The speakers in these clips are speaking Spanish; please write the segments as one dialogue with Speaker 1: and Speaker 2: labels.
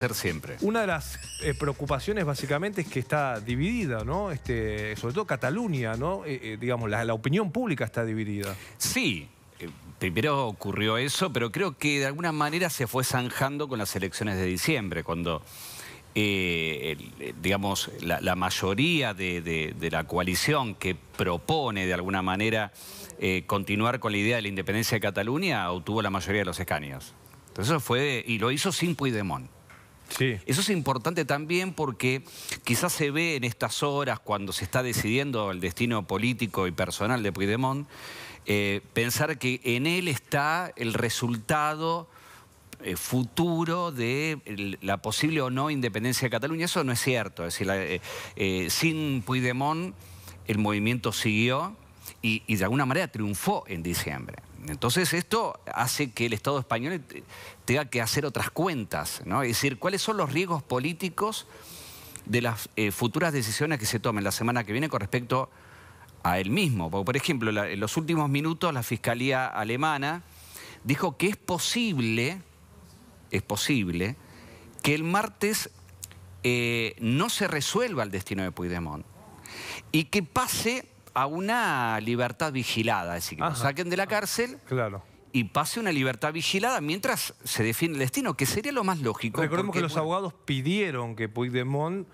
Speaker 1: Ser siempre.
Speaker 2: Una de las preocupaciones básicamente es que está dividida, ¿no? Sobre todo Cataluña, ¿no? Digamos, la opinión pública está dividida.
Speaker 1: Sí, primero ocurrió eso, pero creo que de alguna manera se fue zanjando con las elecciones de diciembre, cuando, digamos, la mayoría de la coalición que propone de alguna manera continuar con la idea de la independencia de Cataluña obtuvo la mayoría de los escaños. Entonces eso fue, y lo hizo sin Puigdemont.
Speaker 2: Sí.
Speaker 1: Eso es importante también porque quizás se ve en estas horas, cuando se está decidiendo el destino político y personal de Puigdemont, pensar que en él está el resultado futuro de la posible o no independencia de Cataluña. Eso no es cierto. Es decir, sin Puigdemont el movimiento siguió y de alguna manera triunfó en diciembre. Entonces esto hace que el Estado español tenga que hacer otras cuentas, ¿no? Es decir, ¿cuáles son los riesgos políticos de las futuras decisiones que se tomen la semana que viene con respecto a él mismo? Porque, por ejemplo, en los últimos minutos la Fiscalía alemana dijo que es posible que el martes no se resuelva el destino de Puigdemont y que pase a una libertad vigilada, es decir, que lo saquen de la cárcel.
Speaker 2: Claro.
Speaker 1: Y pase una libertad vigilada mientras se define el destino, que sería lo más lógico.
Speaker 2: Recordemos que los abogados pidieron que Puigdemont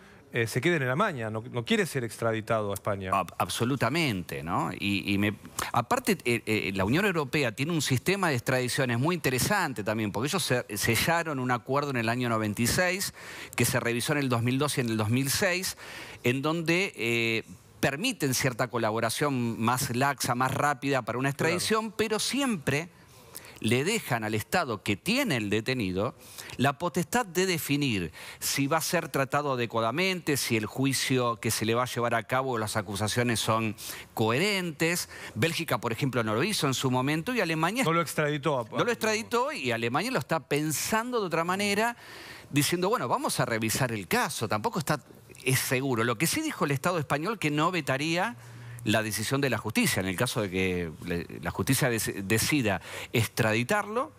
Speaker 2: se quede en Alemania, no quiere ser extraditado a España.
Speaker 1: Absolutamente, ¿no? Aparte, la Unión Europea tiene un sistema de extradiciones muy interesante también, porque ellos sellaron un acuerdo en el año 96, que se revisó en el 2002 y en el 2006, en donde permiten cierta colaboración más laxa, más rápida para una extradición, claro, pero siempre le dejan al Estado que tiene el detenido la potestad de definir si va a ser tratado adecuadamente, si el juicio que se le va a llevar a cabo, las acusaciones son coherentes. Bélgica, por ejemplo, no lo hizo en su momento y Alemania...
Speaker 2: No lo extraditó.
Speaker 1: No lo extraditó y Alemania lo está pensando de otra manera, diciendo, bueno, vamos a revisar el caso. Tampoco es seguro. Lo que sí dijo el Estado español, que no vetaría la decisión de la justicia. En el caso de que la justicia decida extraditarlo,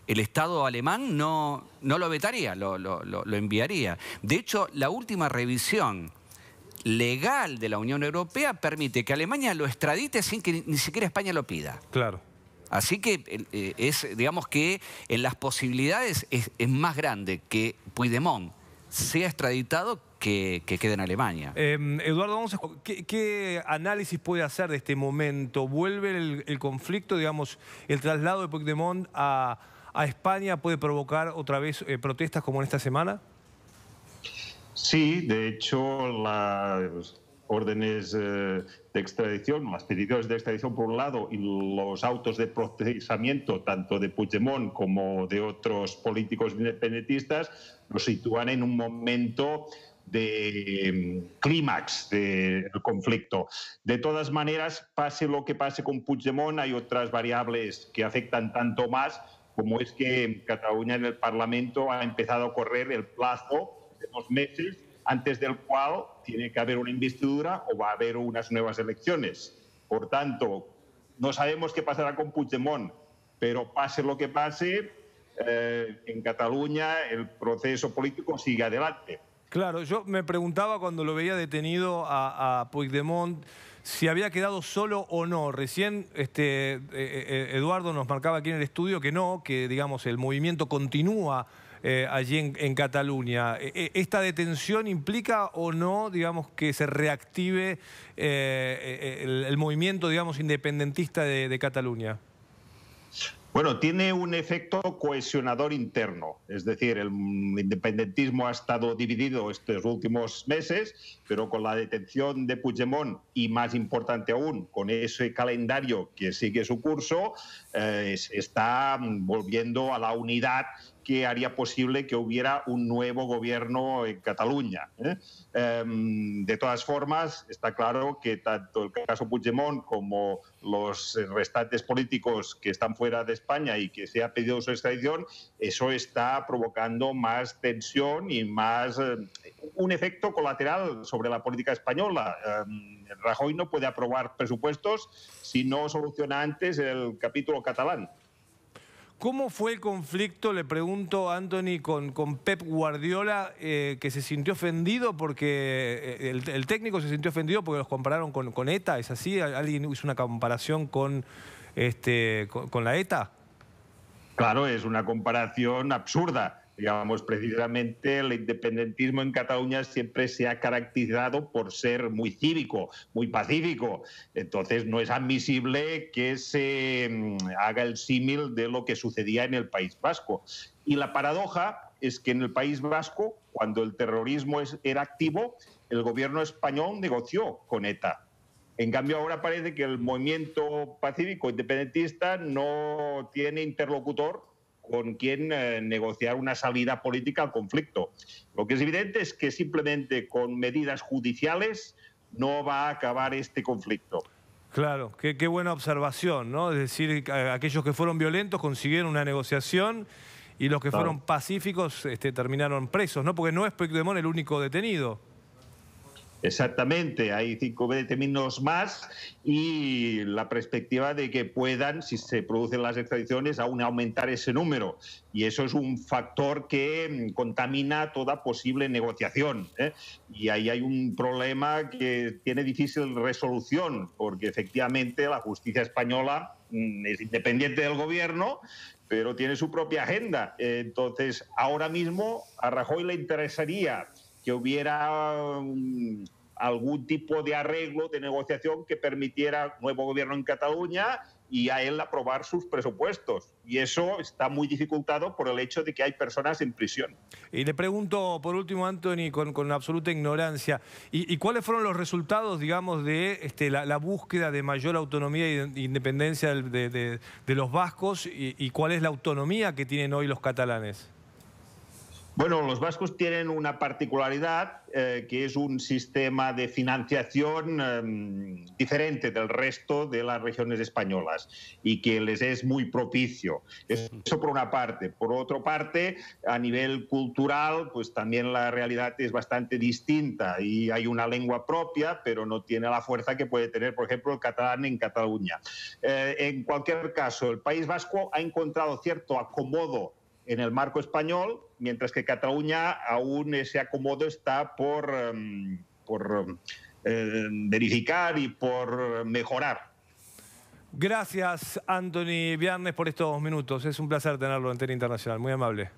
Speaker 1: el Estado alemán no lo vetaría, lo enviaría. De hecho, la última revisión legal de la Unión Europea permite que Alemania lo extradite sin que ni siquiera España lo pida.
Speaker 2: Claro.
Speaker 1: Así que digamos que en las posibilidades es más grande que Puigdemont sea extraditado que quede en Alemania.
Speaker 2: Eduardo, ¿qué análisis puede hacer de este momento? ¿Vuelve el conflicto, digamos, el traslado de Puigdemont a España puede provocar otra vez protestas como en esta semana?
Speaker 3: Sí, de hecho, las órdenes de extradición, las peticiones de extradición por un lado y los autos de procesamiento tanto de Puigdemont como de otros políticos independentistas los sitúan en un momento de clímax del conflicto. De todas maneras, pase lo que pase con Puigdemont, hay otras variables que afectan tanto más, como es que en Cataluña, en el Parlamento, ha empezado a correr el plazo de 2 meses antes del cual tiene que haber una investidura o va a haber unas nuevas elecciones. Por tanto, no sabemos qué pasará con Puigdemont, pero pase lo que pase, en Cataluña el proceso político sigue adelante.
Speaker 2: Claro, yo me preguntaba cuando lo veía detenido a Puigdemont si había quedado solo o no. Recién Eduardo nos marcaba aquí en el estudio que no, que digamos el movimiento continúa allí en Cataluña. ¿Esta detención implica o no, digamos, que se reactive el movimiento, digamos, independentista de Cataluña?
Speaker 3: Bueno, tiene un efecto cohesionador interno, es decir, el independentismo ha estado dividido estos últimos meses, pero con la detención de Puigdemont y, más importante aún, con ese calendario que sigue su curso, se está volviendo a la unidad que haría posible que hubiera un nuevo gobierno en Cataluña. De todas formas, está claro que tanto el caso Puigdemont como los restantes políticos que están fuera de España y que se ha pedido su extradición, eso está provocando más tensión y más un efecto colateral sobre la política española. Rajoy no puede aprobar presupuestos si no soluciona antes el capítulo catalán.
Speaker 2: ¿Cómo fue el conflicto, le pregunto, Anthony, con Pep Guardiola, que se sintió ofendido porque el técnico se sintió ofendido porque los compararon con ETA? ¿Es así? ¿Alguien hizo una comparación con la ETA?
Speaker 3: Claro, es una comparación absurda. Digamos, precisamente el independentismo en Cataluña siempre se ha caracterizado por ser muy cívico, muy pacífico. Entonces no es admisible que se haga el símil de lo que sucedía en el País Vasco. Y la paradoja es que en el País Vasco, cuando el terrorismo era activo, el gobierno español negoció con ETA. En cambio, ahora parece que el movimiento pacífico independentista no tiene interlocutor con quien negociar una salida política al conflicto. Lo que es evidente es que simplemente con medidas judiciales no va a acabar este conflicto.
Speaker 2: Claro, qué buena observación, ¿no? Es decir, aquellos que fueron violentos consiguieron una negociación y los que fueron pacíficos terminaron presos, ¿no? Porque no es Puigdemont el único detenido.
Speaker 3: Exactamente, hay 5 detenidos más y la perspectiva de que puedan, si se producen las extradiciones, aún aumentar ese número. Y eso es un factor que contamina toda posible negociación, ¿eh? Y ahí hay un problema que tiene difícil resolución, porque efectivamente la justicia española es independiente del gobierno, pero tiene su propia agenda. Entonces, ahora mismo a Rajoy le interesaría que hubiera algún tipo de arreglo, de negociación que permitiera nuevo gobierno en Cataluña y a él aprobar sus presupuestos. Y eso está muy dificultado por el hecho de que hay personas en prisión.
Speaker 2: Y le pregunto, por último, Anthony, con absoluta ignorancia, ¿y cuáles fueron los resultados, digamos, de la búsqueda de mayor autonomía e independencia de los vascos y cuál es la autonomía que tienen hoy los catalanes?
Speaker 3: Bueno, los vascos tienen una particularidad que es un sistema de financiación diferente del resto de las regiones españolas y que les es muy propicio. Eso por una parte. Por otra parte, a nivel cultural, pues también la realidad es bastante distinta y hay una lengua propia, pero no tiene la fuerza que puede tener, por ejemplo, el catalán en Cataluña. En cualquier caso, el País Vasco ha encontrado cierto acomodo en el marco español, mientras que Cataluña aún ese acomodo está por verificar y por mejorar.
Speaker 2: Gracias, Anthony Viarnes, por estos minutos. Es un placer tenerlo en Antena Internacional. Muy amable.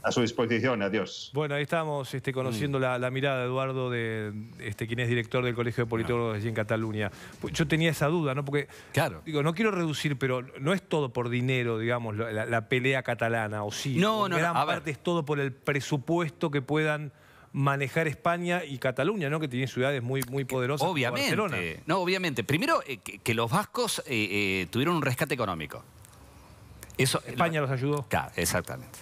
Speaker 3: A su disposición, adiós.
Speaker 2: Bueno, ahí estamos conociendo la mirada de Eduardo, quien es director del Colegio de Politólogos allí en Cataluña. Yo tenía esa duda, ¿no? Porque,
Speaker 1: claro,
Speaker 2: digo, no quiero reducir, pero no es todo por dinero, digamos, la pelea catalana, ¿o sí?
Speaker 1: No,
Speaker 2: gran parte es todo por el presupuesto que puedan manejar España y Cataluña, ¿no? Que tiene ciudades muy poderosas.
Speaker 1: Obviamente.
Speaker 2: Como Barcelona.
Speaker 1: No, obviamente. Primero, que los vascos tuvieron un rescate económico. Eso,
Speaker 2: España los ayudó.
Speaker 1: Claro, exactamente.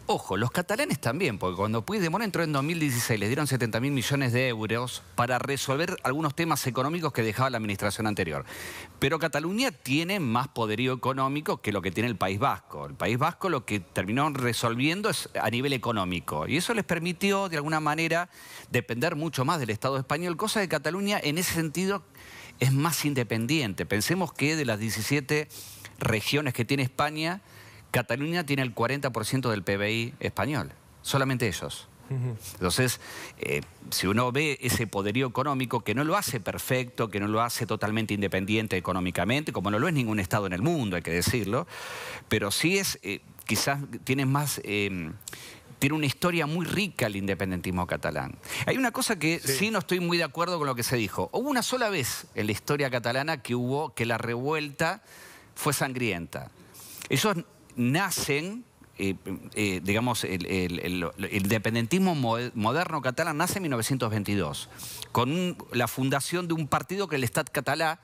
Speaker 1: Ojo, los catalanes también, porque cuando Puigdemont entró en 2016 les dieron 70.000 millones de euros para resolver algunos temas económicos que dejaba la administración anterior. Pero Cataluña tiene más poderío económico que lo que tiene el País Vasco. El País Vasco lo que terminó resolviendo es a nivel económico. Y eso les permitió, de alguna manera, depender mucho más del Estado español, cosa que Cataluña, en ese sentido, es más independiente. Pensemos que de las 17 regiones que tiene España, Cataluña tiene el 40% del PBI español, solamente ellos. Entonces, si uno ve ese poderío económico, que no lo hace perfecto, que no lo hace totalmente independiente económicamente, como no lo es ningún Estado en el mundo, hay que decirlo, pero sí es, quizás tiene más... tiene una historia muy rica el independentismo catalán. Hay una cosa que sí no estoy muy de acuerdo con lo que se dijo. Hubo una sola vez en la historia catalana que la revuelta fue sangrienta. Ellos nacen, digamos, el independentismo moderno catalán nace en 1922, con la fundación de un partido que es el Estat Català,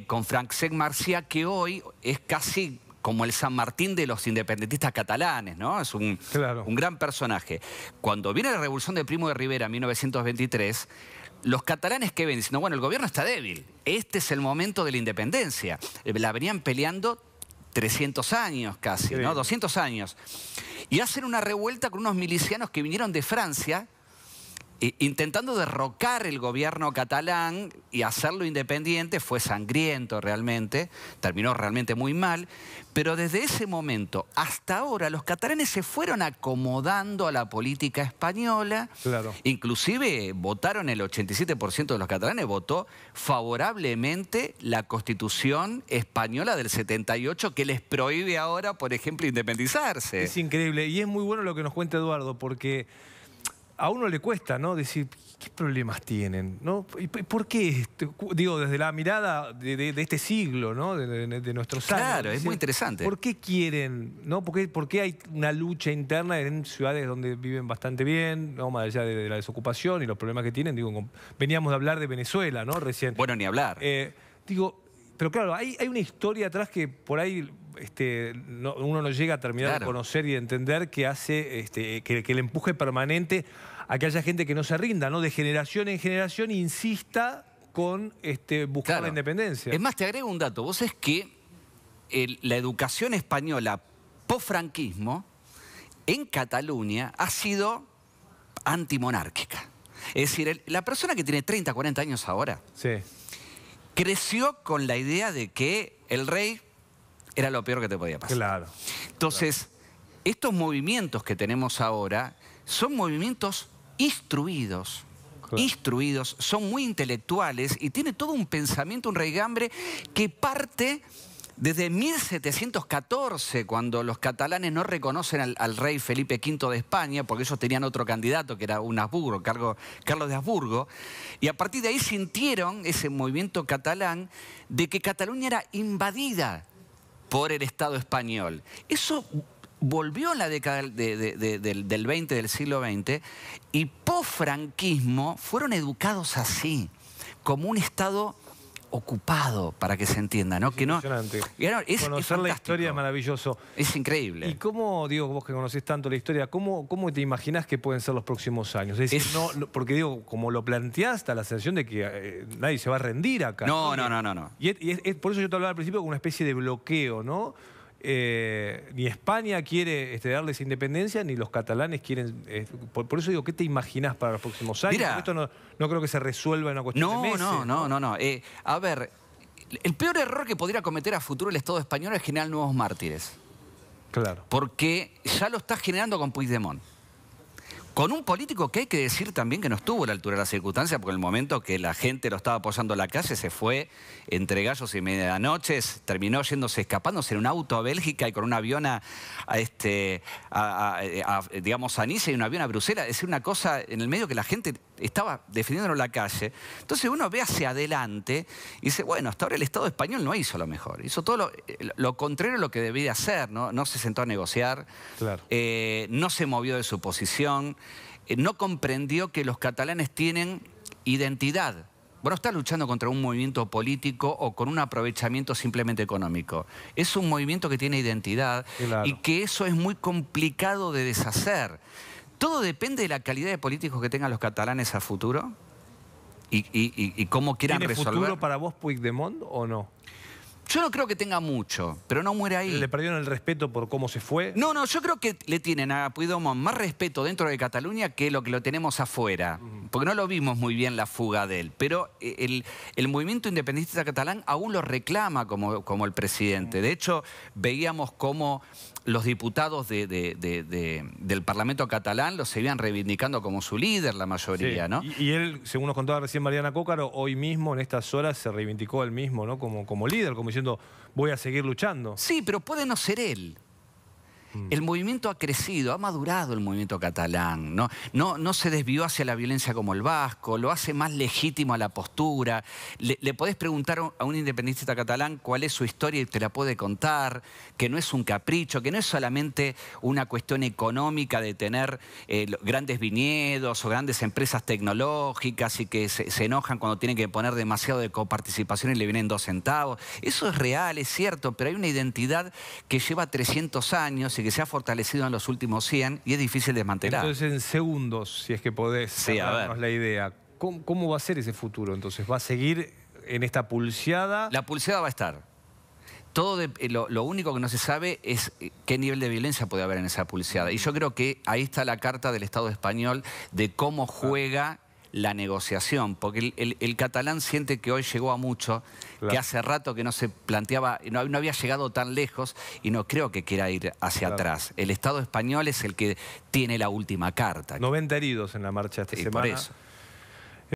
Speaker 1: con Francesc Macià, que hoy es casi como el San Martín de los independentistas catalanes, ¿no? Es un gran personaje. Cuando viene la revolución de Primo de Rivera en 1923, los catalanes que ven diciendo, bueno, el gobierno está débil, este es el momento de la independencia. La venían peleando 300 años casi, ¿no? 200 años. Y hacen una revuelta con unos milicianos que vinieron de Francia intentando derrocar el gobierno catalán y hacerlo independiente. Fue sangriento realmente, terminó realmente muy mal, pero desde ese momento hasta ahora los catalanes se fueron acomodando a la política española.
Speaker 2: Claro.
Speaker 1: Inclusive votaron, el 87% de los catalanes votó favorablemente la Constitución española del 78, que les prohíbe ahora, por ejemplo, independizarse.
Speaker 2: Es increíble y es muy bueno lo que nos cuenta Eduardo, porque a uno le cuesta, ¿no? Decir, ¿qué problemas tienen? ¿No? ¿Y por qué? Digo, desde la mirada de este siglo, ¿no? De nuestros años.
Speaker 1: Claro, es
Speaker 2: decir,
Speaker 1: muy interesante.
Speaker 2: ¿por qué quieren? ¿No? ¿Por qué hay una lucha interna en ciudades donde viven bastante bien, ¿no? Más allá de la desocupación y los problemas que tienen? Digo, veníamos de hablar de Venezuela, ¿no? Recién.
Speaker 1: Bueno, ni hablar.
Speaker 2: Digo, pero claro, hay una historia atrás que por ahí uno no llega a terminar de conocer y de entender, que hace que el empuje permanente a que haya gente que no se rinda, ¿no? De generación en generación insista con buscar la independencia.
Speaker 1: Es más, te agrego un dato. Vos sabés que la educación española post-franquismo en Cataluña ha sido antimonárquica. Es decir, la persona que tiene 30, 40 años ahora creció con la idea de que el rey era lo peor que te podía pasar.
Speaker 2: Claro.
Speaker 1: Entonces, estos movimientos que tenemos ahora son movimientos instruidos. Instruidos, son muy intelectuales y tiene todo un pensamiento, un raigambre que parte desde 1714, cuando los catalanes no reconocen al rey Felipe V de España, porque ellos tenían otro candidato que era un Habsburgo, Carlos de Habsburgo, y a partir de ahí sintieron ese movimiento catalán de que Cataluña era invadida por el Estado español. Eso volvió en la década del 20, del siglo XX, y post-franquismo fueron educados así, como un Estado ocupado, para que se entienda, ¿no? Que no,
Speaker 2: conocer la historia es maravilloso.
Speaker 1: Es increíble.
Speaker 2: ¿Y cómo, digo, vos que conocés tanto la historia, cómo te imaginás que pueden ser los próximos años? Es decir, porque digo, como lo planteás, da la sensación de que nadie se va a rendir acá.
Speaker 1: No.
Speaker 2: Y por eso yo te hablaba al principio como una especie de bloqueo, ¿no? Ni España quiere darles independencia, ni los catalanes quieren... por eso digo, ¿qué te imaginás para los próximos años?
Speaker 1: Mira,
Speaker 2: esto no creo que se resuelva en una cuestión de meses.
Speaker 1: No. A ver, el peor error que podría cometer a futuro el Estado español es generar nuevos mártires.
Speaker 2: Claro.
Speaker 1: Porque ya lo está generando con Puigdemont. Con un político que hay que decir también que no estuvo a la altura de las circunstancias, porque en el momento que la gente lo estaba apoyando en la calle, se fue entre gallos y medianoches, terminó escapándose en un auto a Bélgica y con un avión digamos, a Niza y un avión a Bruselas. Es decir, una cosa en el medio que la gente estaba defendiéndolo en la calle. Entonces uno ve hacia adelante y dice, bueno, hasta ahora el Estado español no hizo lo mejor. Hizo todo lo contrario a lo que debía hacer, ¿no? No se sentó a negociar, no se movió de su posición, no comprendió que los catalanes tienen identidad. Vos no estás luchando contra un movimiento político o con un aprovechamiento simplemente económico. Es un movimiento que tiene identidad y que eso es muy complicado de deshacer. Todo depende de la calidad de políticos que tengan los catalanes a futuro y cómo quieran resolver.
Speaker 2: ¿Tiene futuro para vos Puigdemont o no?
Speaker 1: Yo no creo que tenga mucho, pero no muere ahí.
Speaker 2: ¿Le perdieron el respeto por cómo se fue?
Speaker 1: No, yo creo que le tienen a Puigdemont más respeto dentro de Cataluña que lo tenemos afuera. Porque no lo vimos muy bien la fuga de él. Pero el movimiento independentista catalán aún lo reclama como el presidente. De hecho, veíamos cómo los diputados del Parlamento catalán lo seguían reivindicando como su líder, la mayoría, ¿no?
Speaker 2: Y él, según nos contaba recién Mariana Cócaro, hoy mismo, en estas horas, se reivindicó él mismo, ¿no? Como líder, como diciendo, voy a seguir luchando.
Speaker 1: Sí, pero puede no ser él. El movimiento ha crecido, ha madurado el movimiento catalán, no se desvió hacia la violencia como el vasco, lo hace más legítimo a la postura. Le podés preguntar a un independentista catalán cuál es su historia y te la puede contar, que no es un capricho, que no es solamente una cuestión económica de tener grandes viñedos o grandes empresas tecnológicas y que se enojan cuando tienen que poner demasiado de coparticipación y le vienen 2 centavos. Eso es real, es cierto, pero hay una identidad que lleva 300 años y que se ha fortalecido en los últimos 100 y es difícil de desmantelar.
Speaker 2: Entonces, en segundos, si es que podés darnos la idea, ¿cómo va a ser ese futuro? Entonces, ¿va a seguir en esta pulseada?
Speaker 1: La pulseada va a estar. lo único que no se sabe es qué nivel de violencia puede haber en esa pulseada. Y yo creo que ahí está la carta del Estado español de cómo juega la negociación, porque el catalán siente que hoy llegó a mucho, que hace rato que no se planteaba, no había llegado tan lejos y no creo que quiera ir hacia atrás. El Estado español es el que tiene la última carta.
Speaker 2: 90 heridos en la marcha esta semana.
Speaker 1: Por eso.